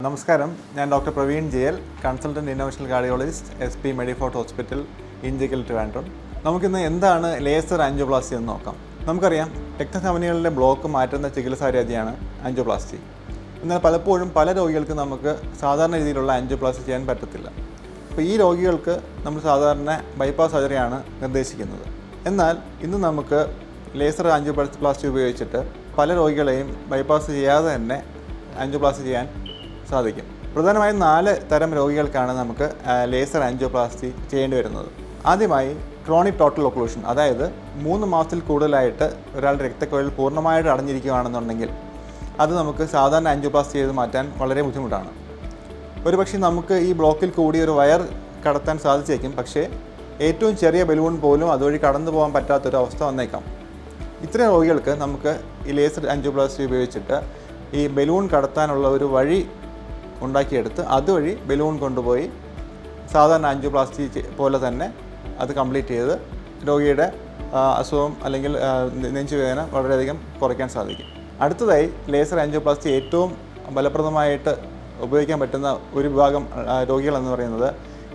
നമസ്കാരം, ഞാൻ doctor Praveen Jayal, consultant innovational cardiologist, SP Medifort hospital, Enchakkal, Trivandrum. നമുക്കിന്ന് എന്താണ് ലേസർ ആൻജിയോപ്ലാസ്റ്റി എന്ന് നോക്കാം. നമുക്കറിയാം, രക്തധമനികളിലെ ബ്ലോക്ക് മാറ്റുന്ന ചികിത്സാ രീതിയാണ് ആൻജിയോപ്ലാസ്റ്റി. എന്നാൽ പലപ്പോഴും പല രോഗികൾക്ക് നമുക്ക് സാധാരണ രീതിയിലുള്ള ആൻജിയോപ്ലാസ്റ്റി ചെയ്യാൻ പറ്റത്തില്ല. അപ്പോൾ ഈ രോഗികൾക്ക് നമ്മൾ സാധാരണ ബൈപ്പാസ് സർജറിയാണ് നിർദ്ദേശിക്കുന്നത്. എന്നാൽ ഇന്ന് നമുക്ക് ലേസർ ആൻജിയോപ്ലാസ്റ്റി ഉപയോഗിച്ചിട്ട് പല രോഗികളെയും ബൈപ്പാസ് ചെയ്യാതെ തന്നെ ആൻജിയോപ്ലാസ്റ്റി ചെയ്യാൻ സാധിക്കും. പ്രധാനമായും 4 തരം രോഗികൾക്കാണ് നമുക്ക് ലേസർ ആൻജിയോപ്ലാസ്റ്റി ചെയ്യേണ്ടി വരുന്നത്. ആദ്യമായി ക്രോണിക് ടോട്ടൽ ഒക്ലൂഷൻ, അതായത് 3 മാസത്തിൽ കൂടുതലായിട്ട് ഒരാളുടെ രക്തക്കുഴൽ പൂർണ്ണമായിട്ട് അടഞ്ഞിരിക്കുകയാണെന്നുണ്ടെങ്കിൽ അത് നമുക്ക് സാധാരണ ആൻജിയോപ്ലാസ്റ്റി ചെയ്ത് മാറ്റാൻ വളരെ ബുദ്ധിമുട്ടാണ്. ഒരുപക്ഷെ നമുക്ക് ഈ ബ്ലോക്കിൽ കൂടി ഒരു വയർ കടത്താൻ സാധിച്ചേക്കും, പക്ഷേ ഏറ്റവും ചെറിയ ബലൂൺ പോലും അതുവഴി കടന്നു പോകാൻ പറ്റാത്തൊരു അവസ്ഥ വന്നേക്കാം. ഇത്തരം രോഗികൾക്ക് നമുക്ക് ഈ ലേസർ ആൻജിയോപ്ലാസ്റ്റി ഉപയോഗിച്ചിട്ട് ഈ ബലൂൺ കടത്താനുള്ള ഒരു വഴി ഉണ്ടാക്കിയെടുത്ത് അതുവഴി ബലൂൺ കൊണ്ടുപോയി സാധാരണ ആൻജിയോപ്ലാസ്റ്റി പോലെ തന്നെ അത് കംപ്ലീറ്റ് ചെയ്ത് രോഗിയുടെ അസുഖം അല്ലെങ്കിൽ നെഞ്ചുവേദന വളരെയധികം കുറയ്ക്കാൻ സാധിക്കും. അടുത്തതായി ലേസർ ആൻജിയോപ്ലാസ്റ്റി ഏറ്റവും ഫലപ്രദമായിട്ട് ഉപയോഗിക്കാൻ പറ്റുന്ന ഒരു വിഭാഗം രോഗികളെന്ന് പറയുന്നത്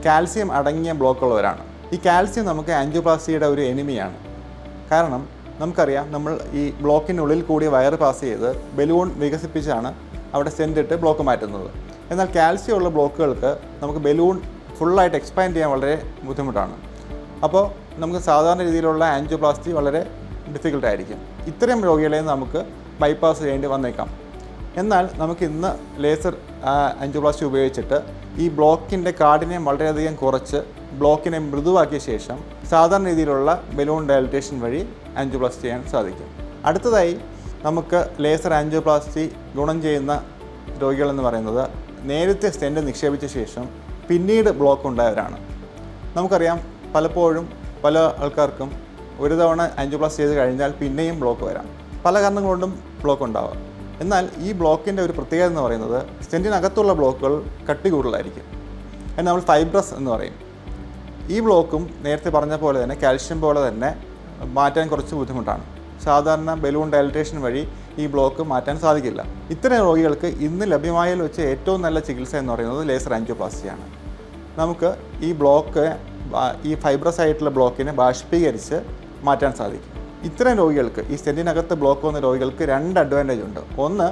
കാൽസ്യം അടങ്ങിയ ബ്ലോക്കുള്ളവരാണ്. ഈ കാൽസ്യം നമുക്ക് ആൻജിയോപ്ലാസ്റ്റിയുടെ ഒരു എനിമിയാണ്. കാരണം നമുക്കറിയാം, നമ്മൾ ഈ ബ്ലോക്കിനുള്ളിൽ കൂടി വയർ പാസ് ചെയ്ത് ബലൂൺ വികസിപ്പിച്ചാണ് അവിടെ സെൻറ്റിട്ട് ബ്ലോക്ക് മാറ്റുന്നത്. എന്നാൽ കാൽസ്യം ഉള്ള ബ്ലോക്കുകൾക്ക് നമുക്ക് ബലൂൺ ഫുള്ളായിട്ട് എക്സ്പാൻഡ് ചെയ്യാൻ വളരെ ബുദ്ധിമുട്ടാണ്. അപ്പോൾ നമുക്ക് സാധാരണ രീതിയിലുള്ള ആൻജിയോപ്ലാസ്റ്റി വളരെ ഡിഫിക്കൽട്ടായിരിക്കും. ഇത്തരം രോഗികളെ നമുക്ക് ബൈപ്പാസ് ചെയ്യേണ്ടി വന്നേക്കാം. എന്നാൽ നമുക്ക് ഇന്ന് ലേസർ ആൻജിയോപ്ലാസ്റ്റി ഉപയോഗിച്ചിട്ട് ഈ ബ്ലോക്കിൻ്റെ കാഠിന്യം വളരെയധികം കുറച്ച് ബ്ലോക്കിനെ മൃദുവാക്കിയ ശേഷം സാധാരണ രീതിയിലുള്ള ബലൂൺ ഡയലറ്റേഷൻ വഴി ആൻജിയോപ്ലാസ്റ്റി ചെയ്യാൻ സാധിക്കും. അടുത്തതായി നമുക്ക് ലേസർ ആൻജിയോപ്ലാസ്റ്റി ഗുണം ചെയ്യുന്ന രോഗികളെന്ന് പറയുന്നത് നേരത്തെ സ്റ്റെൻറ്റ് നിക്ഷേപിച്ച ശേഷം പിന്നീട് ബ്ലോക്ക് ഉണ്ടായവരാണ്. നമുക്കറിയാം, പലപ്പോഴും പല ആൾക്കാർക്കും ഒരു തവണ ആൻജിയോപ്ലാസ്റ്റി ചെയ്ത് കഴിഞ്ഞാൽ പിന്നെയും ബ്ലോക്ക് വരാം. പല കാരണങ്ങൾ കൊണ്ടും ബ്ലോക്ക് ഉണ്ടാവാം. എന്നാൽ ഈ ബ്ലോക്കിൻ്റെ ഒരു പ്രത്യേകത എന്ന് പറയുന്നത് സ്റ്റെൻറ്റിനകത്തുള്ള ബ്ലോക്കുകൾ കട്ടി കൂടുതലായിരിക്കും. അതിന് നമ്മൾ ഫൈബ്രസ് എന്ന് പറയും. ഈ ബ്ലോക്കും നേരത്തെ പറഞ്ഞ പോലെ തന്നെ കാൽഷ്യം പോലെ തന്നെ മാറ്റാൻ കുറച്ച് ബുദ്ധിമുട്ടാണ്. സാധാരണ ബലൂൺ ഡയലറ്റേഷൻ വഴി ഈ ബ്ലോക്ക് മാറ്റാൻ സാധിക്കില്ല. ഇത്തരം രോഗികൾക്ക് ഇന്ന് ലഭ്യമായതിൽ വെച്ച് ഏറ്റവും നല്ല ചികിത്സ എന്ന് പറയുന്നത് ലേസർ ആൻജിയോപ്ലാസ്റ്റിയാണ്. നമുക്ക് ഈ ബ്ലോക്ക്, ഈ ഫൈബ്രസ് ആയിട്ടുള്ള ബ്ലോക്കിനെ ബാഷ്പീകരിച്ച് മാറ്റാൻ സാധിക്കും. ഇത്തരം രോഗികൾക്ക്, ഈ സ്റ്റെൻറ്റിനകത്ത് ബ്ലോക്ക് വന്ന രോഗികൾക്ക് 2 അഡ്വാൻറ്റേജ് ഉണ്ട്. ഒന്ന്,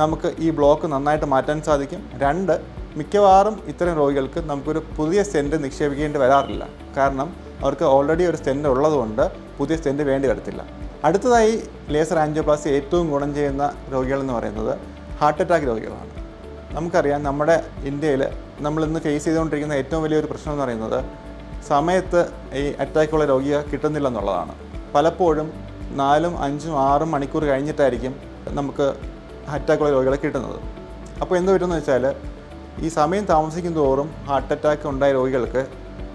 നമുക്ക് ഈ ബ്ലോക്ക് നന്നായിട്ട് മാറ്റാൻ സാധിക്കും. 2, മിക്കവാറും ഇത്തരം രോഗികൾക്ക് നമുക്കൊരു പുതിയ സ്റ്റെൻറ്റ് നിക്ഷേപിക്കേണ്ടി വരാറില്ല. കാരണം അവർക്ക് ഓൾറെഡി ഒരു സ്റ്റെൻറ്റ് ഉള്ളതുകൊണ്ട് പുതിയ സ്റ്റെൻറ്റ് വേണ്ടി വരത്തില്ല. അടുത്തതായി ലേസർ ആൻജിയോപ്ലാസ്റ്റി ഏറ്റവും ഗുണം ചെയ്യുന്ന രോഗികളെന്ന് പറയുന്നത് ഹാർട്ട് അറ്റാക്ക് രോഗികളാണ്. നമുക്കറിയാം, നമ്മുടെ ഇന്ത്യയിൽ നമ്മളിന്ന് ഫേസ് ചെയ്തുകൊണ്ടിരിക്കുന്ന ഏറ്റവും വലിയൊരു പ്രശ്നം എന്ന് പറയുന്നത് സമയത്ത് ഈ അറ്റാക്കുള്ള രോഗിയെ കിട്ടുന്നില്ല എന്നുള്ളതാണ്. പലപ്പോഴും 4, 5, 6 മണിക്കൂർ കഴിഞ്ഞിട്ടായിരിക്കും നമുക്ക് അറ്റാക്കുള്ള രോഗികളെ കിട്ടുന്നത്. അപ്പോൾ എന്ത് പറ്റുമെന്ന് വെച്ചാൽ, ഈ സമയം താമസിക്കും തോറും ഹാർട്ട് അറ്റാക്ക് ഉണ്ടായ രോഗികൾക്ക്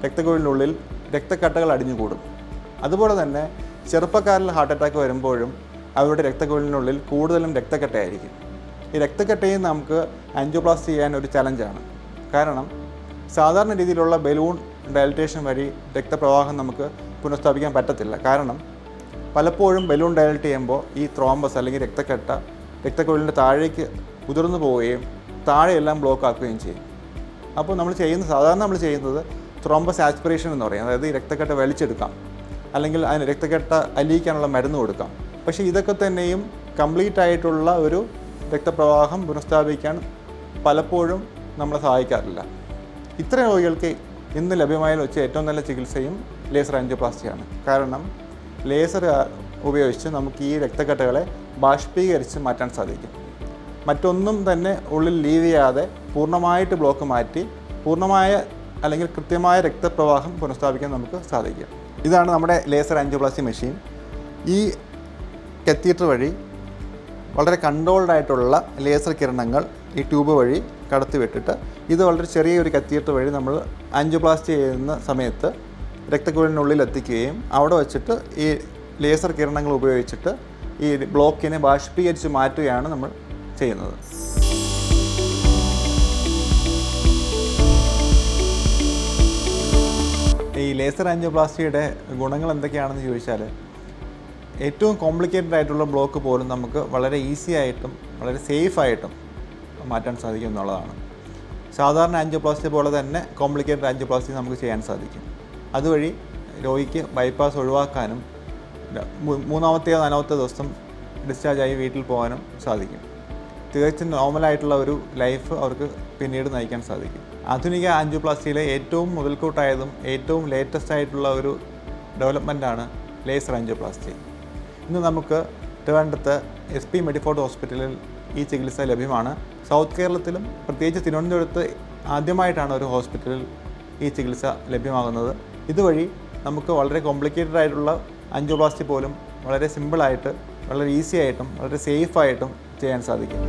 രക്തക്കുഴലിനുള്ളിൽ രക്തക്കട്ടകൾ അടിഞ്ഞു കൂടും. അതുപോലെ തന്നെ ചെറുപ്പക്കാരിൽ ഹാർട്ട് അറ്റാക്ക് വരുമ്പോഴും അവരുടെ രക്തക്കുഴലിനുള്ളിൽ കൂടുതലും രക്തക്കട്ടയായിരിക്കും. ഈ രക്തക്കട്ടയും നമുക്ക് ആൻജിയോപ്ലാസ്റ്റി ചെയ്യാൻ ഒരു ചലഞ്ചാണ്. കാരണം സാധാരണ രീതിയിലുള്ള ബലൂൺ ഡയലറ്റേഷൻ വഴി രക്തപ്രവാഹം നമുക്ക് പുനഃസ്ഥാപിക്കാൻ പറ്റത്തില്ല. കാരണം പലപ്പോഴും ബലൂൺ ഡയലറ്റ് ചെയ്യുമ്പോൾ ഈ ത്രോംബസ് അല്ലെങ്കിൽ രക്തക്കട്ട രക്തക്കുഴലിൻ്റെ താഴേക്ക് ഉതിർന്നു പോവുകയും താഴെയെല്ലാം ബ്ലോക്ക് ആക്കുകയും ചെയ്യും. അപ്പോൾ സാധാരണ നമ്മൾ ചെയ്യുന്നത് ത്രോംബസ് ആസ്പിറേഷൻ എന്ന് പറയും. അതായത് ഈ രക്തക്കട്ട വലിച്ചെടുക്കാം, അല്ലെങ്കിൽ അതിന് രക്തക്കട്ട അലിയിക്കാനുള്ള മരുന്ന് കൊടുക്കാം. പക്ഷേ ഇതൊക്കെ തന്നെയും കംപ്ലീറ്റ് ആയിട്ടുള്ള ഒരു രക്തപ്രവാഹം പുനഃസ്ഥാപിക്കാൻ പലപ്പോഴും നമ്മളെ സഹായിക്കാറില്ല. ഇത്തരം രോഗികൾക്ക് ഇന്ന് ലഭ്യമായതിൽ വെച്ച് ഏറ്റവും നല്ല ചികിത്സയും ലേസർ ആൻജിയോപ്ലാസ്റ്റിയാണ്. കാരണം ലേസർ ഉപയോഗിച്ച് നമുക്ക് ഈ രക്തക്കട്ടകളെ ബാഷ്പീകരിച്ച് മാറ്റാൻ സാധിക്കും. മറ്റൊന്നും തന്നെ ഉള്ളിൽ ലീവ് ചെയ്യാതെ പൂർണ്ണമായിട്ട് ബ്ലോക്ക് മാറ്റി പൂർണ്ണമായ അല്ലെങ്കിൽ കൃത്യമായ രക്തപ്രവാഹം പുനഃസ്ഥാപിക്കാൻ നമുക്ക് സാധിക്കും. ഇതാണ് നമ്മുടെ ലേസർ ആൻജിയോപ്ലാസ്റ്റി മെഷീൻ. ഈ കത്തീറ്റർ വഴി വളരെ കൺട്രോൾഡ് ആയിട്ടുള്ള ലേസർ കിരണങ്ങൾ ഈ ട്യൂബ് വഴി കടത്തിവിട്ടിട്ട് ഇത് വളരെ ചെറിയൊരു കത്തീറ്റർ വഴി നമ്മൾ ആൻജിയോപ്ലാസ്റ്റി ചെയ്യുന്ന സമയത്ത് രക്തക്കുഴലിനുള്ളിൽ എത്തിക്കുകയും അവിടെ വച്ചിട്ട് ഈ ലേസർ കിരണങ്ങൾ ഉപയോഗിച്ചിട്ട് ഈ ബ്ലോക്കിനെ ബാഷ്പീകരിച്ച് മാറ്റുകയാണ് നമ്മൾ ചെയ്യുന്നത്. ഈ ലേസർ ആൻജിയോപ്ലാസ്റ്റിയുടെ ഗുണങ്ങൾ എന്തൊക്കെയാണെന്ന് ചോദിച്ചാൽ, ഏറ്റവും കോംപ്ലിക്കേറ്റഡ് ആയിട്ടുള്ള ബ്ലോക്ക് പോലും നമുക്ക് വളരെ ഈസി ആയിട്ടും വളരെ സേഫായിട്ടും മാറ്റാൻ സാധിക്കും എന്നുള്ളതാണ്. സാധാരണ ആൻജിയോപ്ലാസ്റ്റി പോലെ തന്നെ കോംപ്ലിക്കേറ്റഡ് ആൻജിയോപ്ലാസ്റ്റി നമുക്ക് ചെയ്യാൻ സാധിക്കും. അതുവഴി രോഗിക്ക് ബൈപ്പാസ് ഒഴിവാക്കാനും 3-ാമത്തെയോ 4-ാമത്തെ ദിവസം ഡിസ്ചാർജായി വീട്ടിൽ പോകാനും സാധിക്കും. തികച്ചും നോർമലായിട്ടുള്ള ഒരു ലൈഫ് അവർക്ക് പിന്നീട് നയിക്കാൻ സാധിക്കും. ആധുനിക ആൻജിയോപ്ലാസ്റ്റിയിലെ ഏറ്റവും മുതൽക്കൂട്ടായതും ഏറ്റവും ലേറ്റസ്റ്റ് ആയിട്ടുള്ള ഒരു ഡെവലപ്മെൻറ്റാണ് ലേസർ ആൻജിയോപ്ലാസ്റ്റി. ഇന്ന് നമുക്ക് ട്രിവാൻഡ്രത്ത് SP മെഡിഫോർട്ട് ഹോസ്പിറ്റലിൽ ഈ ചികിത്സ ലഭ്യമാണ്. സൗത്ത് കേരളത്തിലും പ്രത്യേകിച്ച് തിരുവനന്തപുരത്ത് ആദ്യമായിട്ടാണ് ഒരു ഹോസ്പിറ്റലിൽ ഈ ചികിത്സ ലഭ്യമാകുന്നത്. ഇതുവഴി നമുക്ക് വളരെ കോംപ്ലിക്കേറ്റഡ് ആയിട്ടുള്ള ആൻജിയോപ്ലാസ്റ്റി പോലും വളരെ സിമ്പിളായിട്ട്, വളരെ ഈസി ആയിട്ടും വളരെ സേഫായിട്ടും ചെയ്യാൻ സാധിക്കും.